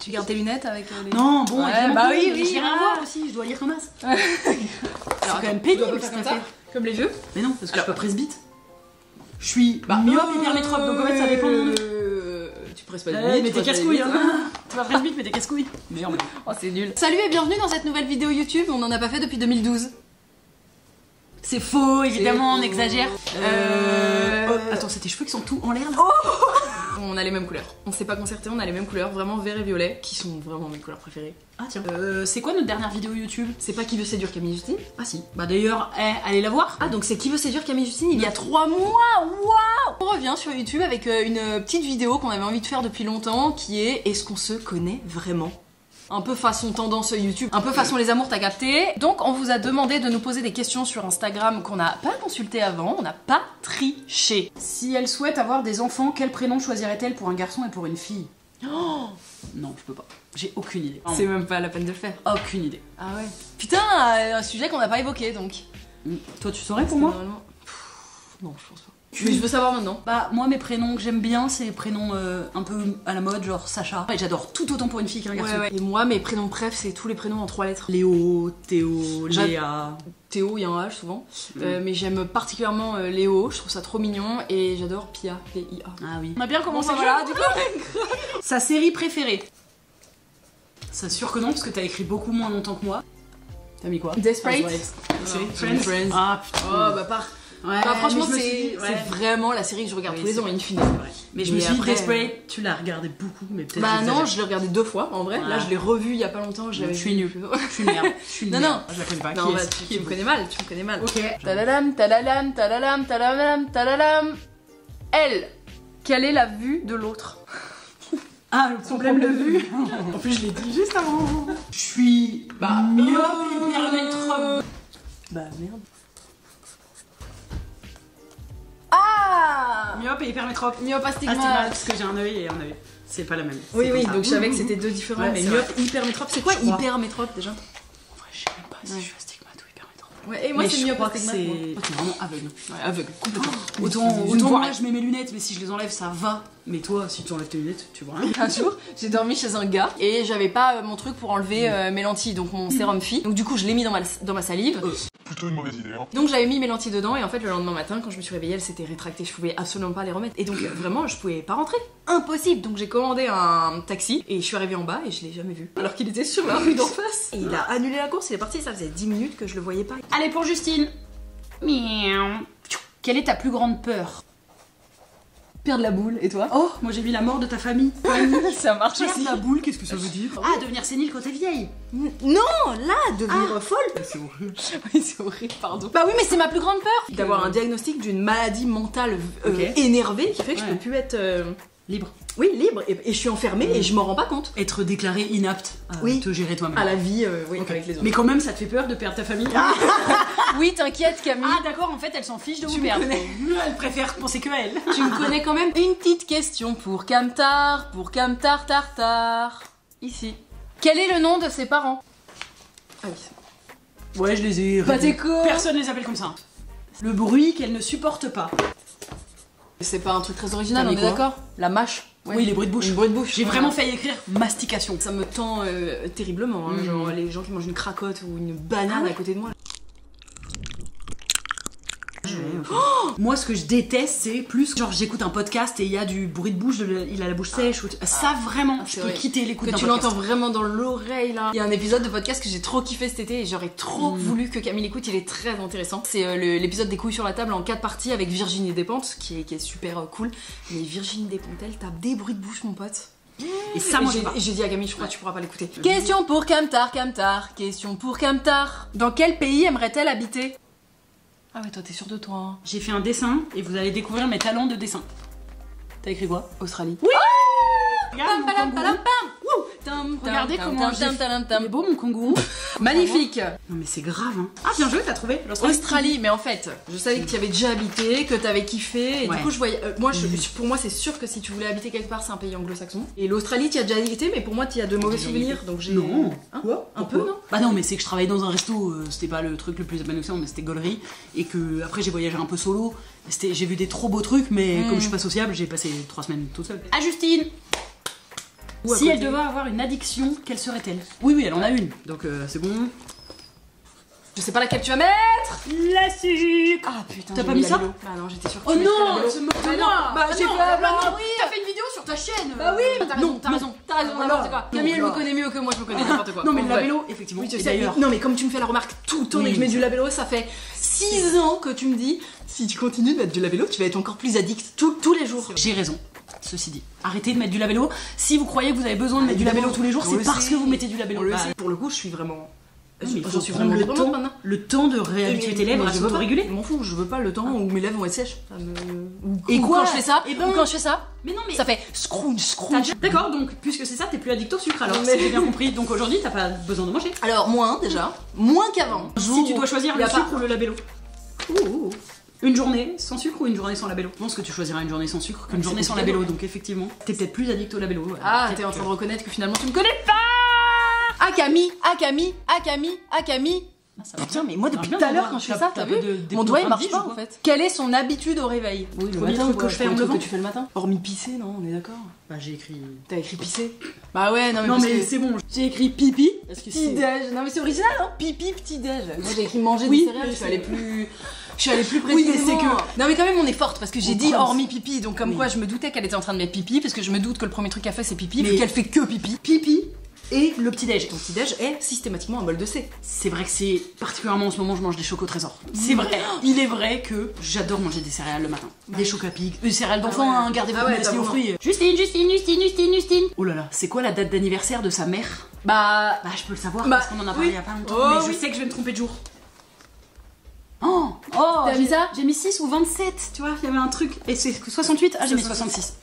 Tu gardes tes lunettes avec les... Non, bon, bah oui, je vais rien voir aussi, je dois lire comme as. C'est quand même pénible cette affaire. Comme les vieux. Mais non, parce que je suis pas presbyte. Je suis myope hypermétrope, donc en fait ça dépend de mon œil. Tu presses pas de nuit, mais t'es casse-couille, hein. Tu vas presbyte, mais t'es casse-couille. Merde. Oh, c'est nul. Salut et bienvenue dans cette nouvelle vidéo YouTube, on en a pas fait depuis 2012. C'est faux, évidemment, on exagère. Attends, c'est tes cheveux qui sont tout en l'air là. On a les mêmes couleurs. On s'est pas concerté, on a les mêmes couleurs, vraiment vert et violet, qui sont vraiment mes couleurs préférées. Ah tiens. C'est quoi notre dernière vidéo YouTube? C'est pas Qui veut séduire Camille Justine? Ah si. Bah d'ailleurs, allez la voir. Ah donc c'est Qui veut séduire Camille Justine il y a 3 mois. Waouh. On revient sur YouTube avec une petite vidéo qu'on avait envie de faire depuis longtemps, qui est Est-ce qu'on se connaît vraiment? Un peu façon tendance YouTube, un peu façon les amours, t'as capté. Donc on vous a demandé de nous poser des questions sur Instagram qu'on n'a pas consulté avant, on n'a pas triché. Si elle souhaite avoir des enfants, quel prénom choisirait-elle pour un garçon et pour une fille? Oh non, je peux pas. J'ai aucune idée. C'est même pas la peine de le faire. Aucune idée. Ah ouais. Putain, un sujet qu'on n'a pas évoqué donc. Toi tu saurais pour moi? Non, je pense pas. Mais je veux savoir maintenant. Bah moi mes prénoms que j'aime bien c'est les prénoms un peu à la mode, genre Sacha. Et j'adore tout autant pour une fille qu'un garçon. Ouais. Et moi mes prénoms préf c'est tous les prénoms en 3 lettres. Léo, Théo, Léa. Théo, il y a un H souvent. Mais j'aime particulièrement Léo, je trouve ça trop mignon. Et j'adore Pia, P-I-A. Ah oui. On a bien commencé bon, voilà, du coup. Sa série préférée? C'est sûr que non parce que t'as écrit beaucoup moins longtemps que moi. T'as mis quoi? Desperate. Friends. Ah putain. Oh bah pas. Ouais, bah, franchement, c'est vraiment la série que je regarde tous les ans, in fine. Mais je me suis dit, Desperate, tu l'as regardé beaucoup, mais peut-être. Bah non, je l'ai regardé 2 fois en vrai. Là, je l'ai revu il y a pas longtemps. Je suis nulle. Je suis une merde. Non. Je la connais pas. Non, tu me connais mal. Tu me connais mal. Ok. Talalam, talalam, talalam, talalam, talalam. Elle. Quelle est la vue de l'autre? Ah, le problème de vue. En plus, je l'ai dit juste avant. Je suis. Bah, hypermétrope. Bah, merde. Ah, Myope et hypermétrope. Myope, astigmate. Parce que j'ai un œil et un œil. C'est pas la même. Oui, donc je savais que c'était 2 différents. Ouais, mais myope, hypermétrope, c'est quoi hypermétrope déjà? En vrai, je sais même pas si je suis astigmate ou hypermétrope. Ouais, et moi c'est myope, astigmate. C'est vraiment aveugle. Ouais, aveugle, complètement. Autant moi je mets mes lunettes, mais si je les enlève, ça va. Mais toi, si tu enlèves tes lunettes, tu vois rien. Un jour, j'ai dormi chez un gars et j'avais pas mon truc pour enlever mes lentilles, donc mon sérum phi. Donc du coup, je l'ai mis dans ma salive. Plutôt une mauvaise idée. Hein. Donc j'avais mis mes lentilles dedans et en fait le lendemain matin quand je me suis réveillée, elles s'étaient rétractées, je pouvais absolument pas les remettre. Et donc vraiment je pouvais pas rentrer. Impossible. Donc j'ai commandé un taxi et je suis arrivée en bas et je l'ai jamais vu. Alors qu'il était sur la rue d'en face. Et il a annulé la course, il est parti, ça faisait 10 minutes que je le voyais pas. Allez pour Justine. Miaou. Quelle est ta plus grande peur? Perdre la boule, et toi? Oh, moi j'ai mis la mort de ta famille. Ça marche Perdre aussi. la boule, qu'est-ce que ça veut dire? Ah, devenir sénile quand t'es vieille. Non, là, devenir folle. C'est horrible. Oui, c'est horrible, pardon. Bah oui, mais c'est ma plus grande peur. D'avoir un diagnostic d'une maladie mentale énervée qui fait que je peux plus être libre. Oui, libre. Et je suis enfermée et je m'en rends pas compte. Être déclaré inapte à te gérer toi-même. À la vie, avec les autres. Mais quand même, ça te fait peur de perdre ta famille? Oui, t'inquiète, Camille. Ah d'accord, en fait, elle s'en fiche de vous perdre. Elle préfère penser que elle. Tu me connais quand même. Une petite question pour Camtar, Tartar. Ici. Quel est le nom de ses parents? Ah oui. Ouais, je les ai. Bah t'es con. Personne les appelle comme ça. Le bruit qu'elle ne supporte pas. C'est pas un truc très original, on est d'accord? La mâche. Ouais. Oui, les bruits de bouche. J'ai vraiment failli écrire mastication. Ça me tend terriblement, hein, genre les gens qui mangent une cracotte ou une banane à côté de moi. Moi, ce que je déteste, c'est plus genre j'écoute un podcast et il y a du bruit de bouche, il a la bouche sèche. Ça vraiment, je peux quitter l'écoute d'un podcast. Que tu l'entends vraiment dans l'oreille là. Il y a un épisode de podcast que j'ai trop kiffé cet été et j'aurais trop voulu que Camille l'écoute. Il est très intéressant. C'est l'épisode des couilles sur la table en 4 parties avec Virginie Despentes qui est super cool. Mais Virginie Despentes, elle tape des bruits de bouche, mon pote. Et ça, moi, j'ai dit à Camille, je crois que tu pourras pas l'écouter. Question pour Camtar. Question pour Camtar. Dans quel pays aimerait-elle habiter? Ah ouais, toi t'es sûre de toi. Hein. J'ai fait un dessin et vous allez découvrir mes talents de dessin. T'as écrit quoi? Australie. Oui. Regardez comment il est beau mon kangourou. Magnifique. Non mais c'est grave hein. Ah bien joué, t'as trouvé Australie, mais en fait, je savais que tu y avais déjà habité, que t'avais kiffé, et du coup je voyais... pour moi c'est sûr que si tu voulais habiter quelque part, c'est un pays anglo-saxon. Et l'Australie, tu y as déjà été, mais pour moi tu y as de mauvais souvenirs, donc j'ai... Non. Quoi? Un peu, non? Bah non, mais c'est que je travaillais dans un resto, c'était pas le truc le plus épanouissant, mais c'était gaulerie, et que après j'ai voyagé un peu solo, j'ai vu des trop beaux trucs, mais comme je suis pas sociable, j'ai passé 3 semaines toute seule. À Justine. Si elle devait avoir une addiction, quelle serait-elle? Oui, elle en a une. Donc c'est bon. Je sais pas laquelle tu vas mettre. La sucre. Ah putain. T'as pas mis ça? Bah non, j'étais sûre que Oh tu mettrais non, la vélo. tu me moques de Bah moi. non. Bah j'ai fait oui. t'as fait une vidéo sur ta chaîne. Bah oui. T'as raison, t'as raison, n'importe quoi. Camille elle me connaît mieux que moi, je me connais n'importe quoi. Non mais le Ouais. labello, effectivement. Oui, tu Et sais, d'ailleurs, non mais comme tu me fais la remarque tout le temps dès que je mets du labello, ça fait 6 ans que tu me dis si tu continues de mettre du labello, tu vas être encore plus addict tous les jours. j'ai raison. Ceci dit, arrêtez de mettre du labello. Si vous croyez que vous avez besoin de mettre du labello tous les jours, On c'est le parce sait. que vous mettez du labello. On le Bah, sait. Pour le coup, je suis vraiment. J'en suis vraiment dépendante le temps, maintenant. le temps de réhabituer tes lèvres à je veux pas. s'auto-réguler. Je m'en fous, je veux pas le temps où mes lèvres vont être sèches. Et Ou quoi quand je fais ça, Eh ben- ou quand je fais ça, Mais non, mais ça fait scrunch, T'as scrunch. déjà- D'accord, donc puisque c'est ça, t'es plus addict au sucre alors, Non, mais- si j'ai bien compris. Donc aujourd'hui, t'as pas besoin de manger. Alors moins déjà, moins qu'avant. Si tu dois choisir y le a sucre pas- ou le labello. Une journée sans sucre ou une journée sans labello? Je pense que tu choisiras une journée sans sucre qu'une journée sans labello, donc effectivement, t'es peut-être plus addict au labello. Voilà. Ah, Peut-être t'es en train que- de reconnaître que finalement tu me connais pas. Ah Camille, ah Camille, ah Camille, ah Camille. Ah, ça va Putain, mais moi depuis bien tout à l'heure d'avoir- quand je fais t'as- ça, t'as t'as pas vu de- mon doigt il marche d'écoute pas prodige ou en quoi fait. Quelle est son habitude au réveil? Oui, le Premier matin, truc quoi, que je fais en premier me truc levant. que tu fais le matin. Hormis pisser, non, on est d'accord. Bah j'ai écrit. T'as écrit pisser. Bah ouais, non mais, Non parce mais que c'est bon. j'ai écrit pipi, Parce que petit c'est. déj. Non mais c'est original hein, pipi, petit déj. Moi j'ai écrit manger Oui, des céréales, mais je suis c'est- allée plus. Je suis allée plus Oui, précisément. mais c'est que- Non mais quand même on est forte parce que j'ai On dit creuse. hormis pipi, donc comme Oui. quoi je me doutais qu'elle était en train de mettre pipi parce que je me doute que le premier truc qu'elle fait c'est pipi, Mais- vu qu'elle fait que pipi. Pipi et le petit déj. Ton petit déj est systématiquement un bol de C. C'est vrai que c'est particulièrement en ce moment je mange des choco trésors. C'est vrai. Il est vrai que j'adore manger des céréales le matin. Des chocs à pic, des céréales d'enfant, Ah ouais. hein, gardez Ah votre ouais, Nestlé aux t'as fruits. Justine. Oh là là, c'est quoi la date d'anniversaire de sa mère? Bah Bah je peux le savoir Bah, parce qu'on en a parlé oui. il y a pas longtemps, Oh, mais je oui. sais que je vais me tromper de jour. Oh, T'as mis ça? J'ai mis 6 ou 27, tu vois, il y avait un truc. Et c'est 68? Ah j'ai mis 66.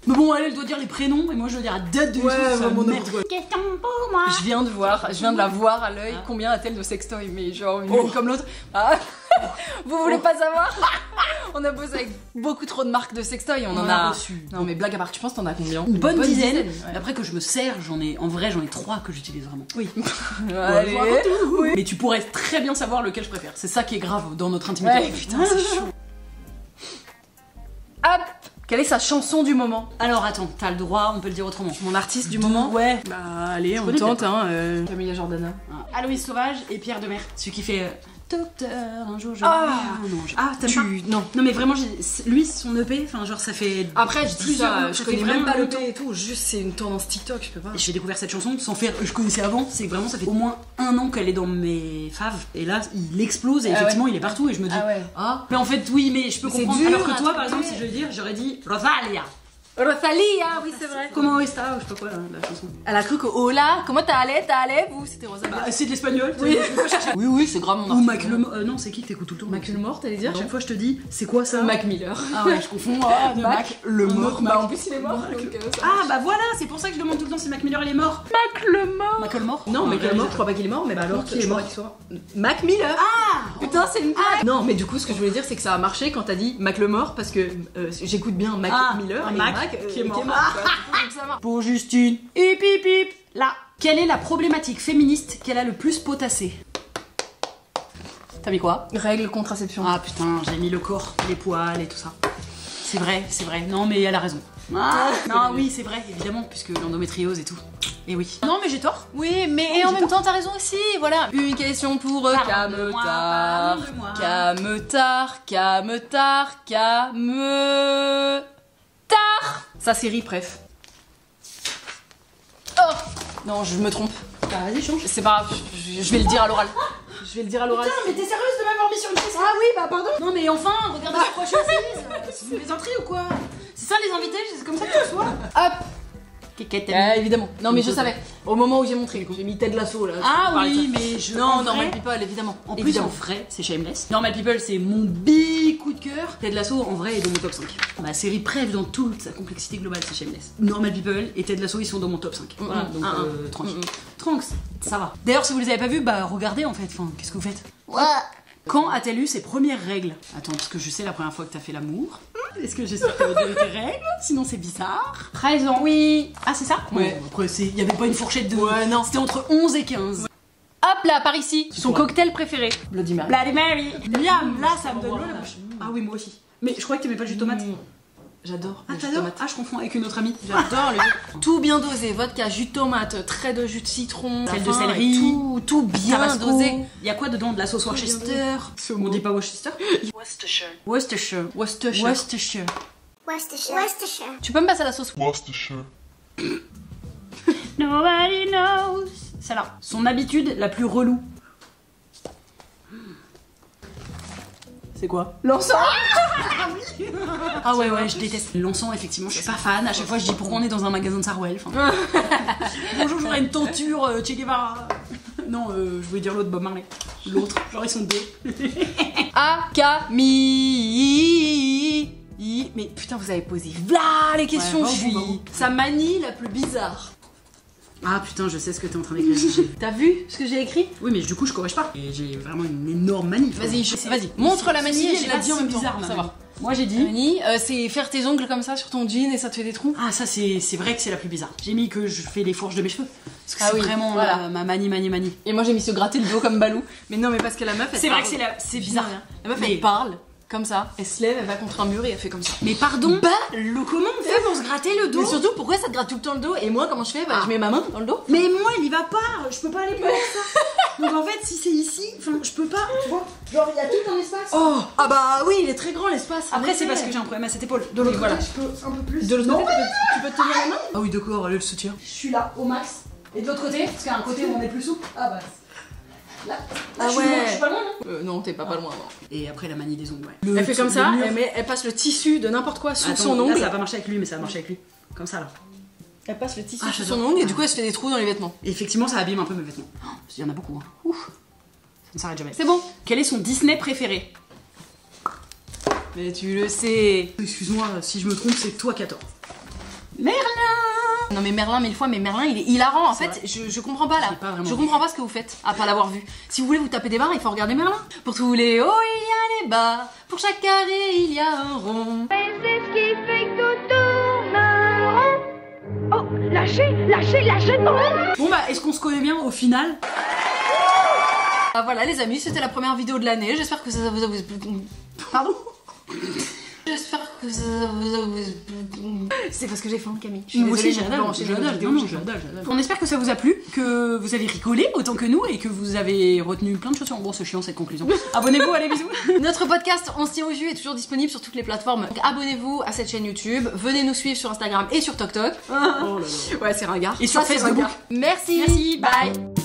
Mais bon, elle doit dire les prénoms et moi je dois dire la date de naissance de sa mère. Question pour moi. je viens de la voir à l'œil. Combien a-t-elle de sextoy? Mais genre une Oh. comme l'autre. Ah. Vous voulez pas savoir? On a bossé avec beaucoup trop de marques de sextoy. On en a reçu. Non mais blague à part, tu penses t'en as combien? Une bonne dizaine. ouais. Après que je me sers, j'en ai 3 que j'utilise vraiment. Oui. Allez. Allez. Mais tu pourrais très bien savoir lequel je préfère. C'est ça qui est grave dans notre intimité. Ouais, putain, c'est chaud. Hop. Quelle est sa chanson du moment? Alors attends, t'as le droit, on peut le dire autrement. Mon artiste du moment? Ouais. Bah allez, on connais tente hein. Camilla Jordana. Aloïs Sauvage et Pierre Demer. Celui qui fait Docteur, un jour je. Ah. Non, t'aimes pas? Non. Non mais vraiment, lui son EP, enfin genre ça fait. Après, je dis Plusieurs ça, mots, je ça connais fait même vraiment pas le longtemps. P et tout, juste c'est une tendance TikTok, je peux pas. J'ai découvert cette chanson sans faire. Je connaissais avant, c'est que vraiment ça fait au moins 1 an qu'elle est dans mes faves. Et là, il explose et Ah effectivement ouais. il est partout et je me dis. Ah ouais. Ah, mais en fait, oui, mais je peux Mais c'est comprendre. dur Alors que à toi, par trouver. exemple, si je veux dire, j'aurais dit Rosalia. Rosalia, oui c'est vrai. Comment est-ce ou je sais pas quoi, la chanson. Elle a cru que hola, comment t'as allé, vous, c'était Rosalia. Bah, c'est de l'espagnol, Oui. je peux pas chercher. Oui, c'est grave mon Ou artiste. Mac le non, c'est qui que t'écoutes tout le temps? Mac le mort, t'allais dire? À chaque fois, je te dis, c'est quoi ça? Mac Miller. Ah ouais, je confonds. Ah, de Mac le Un mort. autre Bah Mac. en plus il est mort, donc ça Ah bah voilà, c'est pour ça que je demande tout le temps si Mac Miller il est mort. Mac le mort. Mac le mort? Non, Mac le mort, je crois pas qu'il est mort, mais Bah par alors, contre, qui est je crois mort qu'il soit. Mac Miller. Ah Putain, c'est une blague. Non, mais du coup, ce que je voulais dire, c'est que ça a marché quand t'as dit Mac le mort, parce que j'écoute bien Mac Ah, Miller un et Mac qui est mort. quoi. Donc ça marche. Pour Justine. Hip hip hip. Là. Quelle est la problématique féministe qu'elle a le plus potassée? T'as mis quoi? Règle contraception. Ah putain, j'ai mis le corps, les poils et tout ça. C'est vrai, c'est vrai. Non mais elle a raison. Ah, non oui, c'est vrai, évidemment, puisque l'endométriose et tout. Et oui. Non mais j'ai tort. Oui, mais et en même temps, t'as raison aussi. Voilà. Une question pour Cametar. pardon de moi. Cametar. Sa série, bref. Oh non, je me trompe. Bah vas-y, change. C'est pas grave, je vais le dire à l'oral. Je vais le dire à l'oral. mais t'es sérieuse de m'avoir mis sur une chaise? Ah oui, bah pardon. Non mais enfin, regardez sur quoi je suis assise. C'est une plaisanterie ou quoi? C'est ça les invités, c'est comme ça que tu sois. Hop. Évidemment. Non mais je savais. Au moment où j'ai montré, j'ai mis Ted Lasso là. Ah je parlais de oui, ça. mais je. Non, en Normal vrai- People, évidemment. En plus, Évidemment. en vrai, c'est Shameless. Normal People, c'est mon big coup de cœur. Ted Lasso, en vrai, est dans mon top 5. Ma série préf dans toute sa complexité globale, c'est Shameless. Normal People et Ted Lasso, ils sont dans mon top 5. Voilà, donc tranquille. Tranquille, ça va. D'ailleurs, si vous les avez pas vus, bah regardez en fait. Enfin, qu'est-ce que vous faites? Ouais. Quand a-t-elle eu ses premières règles? Attends, parce que je sais la première fois que t'as fait l'amour. Est-ce que j'espère que t'avais déjà eu tes règles? Sinon, c'est bizarre. 13 ans. Oui. Ah, c'est ça? Ouais. Bon, après, il y avait pas une fourchette de. Ouais, non. C'était entre 11 et 15. Hop là, par ici. Son pourras. cocktail préféré. Bloody Mary. Bloody Mary. Miam, là, ça me donne l'eau à la bouche. Ah oui, moi aussi. Mais je croyais que t'aimais pas le jus de tomate. J'adore. Ah, le jus de t'adores? tomate. Ah, je confonds avec une autre amie. J'adore le jus. Tout bien dosé, vodka, jus de tomate, trait de jus de citron, Sel de enfin, céleri, tout bien Tabasco. dosé. Il y a quoi dedans? De la sauce Worcester? On dit pas Worcester? Worcestershire. Worcestershire. Worcestershire. Worcestershire. Worcestershire. Tu peux me passer la sauce? Worcestershire. Nobody knows. Celle-là. Son habitude la plus relou. C'est quoi? L'encens. Ah ouais, je déteste. L'encens, effectivement, je suis pas fan. À chaque fois, je dis pourquoi on est dans un magasin de Sarwell. Enfin... Bonjour, j'aurais une tenture Che Guevara. Non, je voulais dire l'autre, Bob Marley. L'autre, genre ils sont deux. Akami. Mais putain, vous avez posé là les questions. Ouais, Je suis bravo. sa manie la plus bizarre. Ah putain, je sais ce que t'es en train d'écrire. T'as vu ce que j'ai écrit? Oui, mais du coup, je corrige pas. Et j'ai vraiment une énorme manie. Vas-y, vas-y, montre la manie et je la dis en même temps. bizarre, Ça va. Moi, j'ai dit. Manie, c'est faire tes ongles comme ça sur ton jean et ça te fait des trous. Ah, ça, c'est vrai que c'est la plus bizarre. J'ai mis que je fais les fourches de mes cheveux. Parce que Ah c'est oui, vraiment voilà. ma manie. Et moi j'ai mis se gratter le dos comme Balou. Mais non, mais parce que la meuf elle C'est vrai parle. que c'est bizarre. La meuf Mais- elle parle comme ça, elle se lève, elle va contre un mur et elle fait comme ça. Mais pardon, Balou. comment on fait pour se gratter le dos? Mais surtout, pourquoi ça te gratte tout le temps le dos? Et moi, comment je fais? Bah, je mets ma main dans le dos. Mais moi, il y va pas. Je peux pas aller plus loin que ça. Donc en fait, si c'est ici, enfin, je peux pas. Tu vois? Genre, il y a tout un espace. Oh! Ah bah oui, il est très grand l'espace. Après, c'est parce que j'ai un problème à cette épaule. De l'autre voilà. côté, je peux un peu plus. De l'autre Non, côté, tu peux te tenir la main? Ah oui, d'accord, allez, le soutien. Je suis là, au max. Et de l'autre côté, parce qu'il y a un côté où on est plus souple. Ah bah. Là, Ah je suis loin, ouais. je suis pas loin, non? Non, t'es pas loin. Non. Et après, la manie des ongles, ouais. Elle fait comme ça, elle passe le tissu de n'importe quoi sous Attends, son là, ongle. ça va pas marcher avec lui, mais ça va marcher avec lui. Comme ça, là. Elle passe le tissu Ah, sous j'adore. son ongle et du coup elle se fait des trous dans les vêtements. Et effectivement, ça abîme un peu mes vêtements. Oh, il y en a beaucoup, hein. Ouf. Ça ne s'arrête jamais. C'est bon. Quel est son Disney préféré? Mais tu le sais. Excuse-moi, si je me trompe, c'est toi qui as tort. Merlin. Non mais Merlin mille fois, mais Merlin il est hilarant en C'est fait, je comprends pas là. J'ai pas vraiment Je vu. comprends pas ce que vous faites, à part l'avoir vu. Si vous voulez vous taper des barres, il faut regarder Merlin. Pour tous les hauts, il y a les bas, pour chaque carré, il y a un rond. Et c'est ce qui fait que tout tourne rond. Oh, lâchez non. Bon bah, est-ce qu'on se connaît bien au final? Ah voilà les amis, c'était la première vidéo de l'année, j'espère que ça vous a... Pardon? J'espère que ça vous... C'est parce que j'ai faim Camille. Je suis Moi aussi, désolée, j'adore. j'ai pas enchaîné les vidéos, j'ai faim. On espère que ça vous a plu, que vous avez rigolé autant que nous et que vous avez retenu plein de choses. En gros, c'est chiant cette conclusion. Abonnez-vous, allez, bisous. Notre podcast On se tient au jus est toujours disponible sur toutes les plateformes. Donc abonnez-vous à cette chaîne YouTube, venez nous suivre sur Instagram et sur TokTok. Oh là là. Ouais, c'est ringard. Et sur Ça, c'est Facebook. ringard. Merci. Merci, bye. Bye.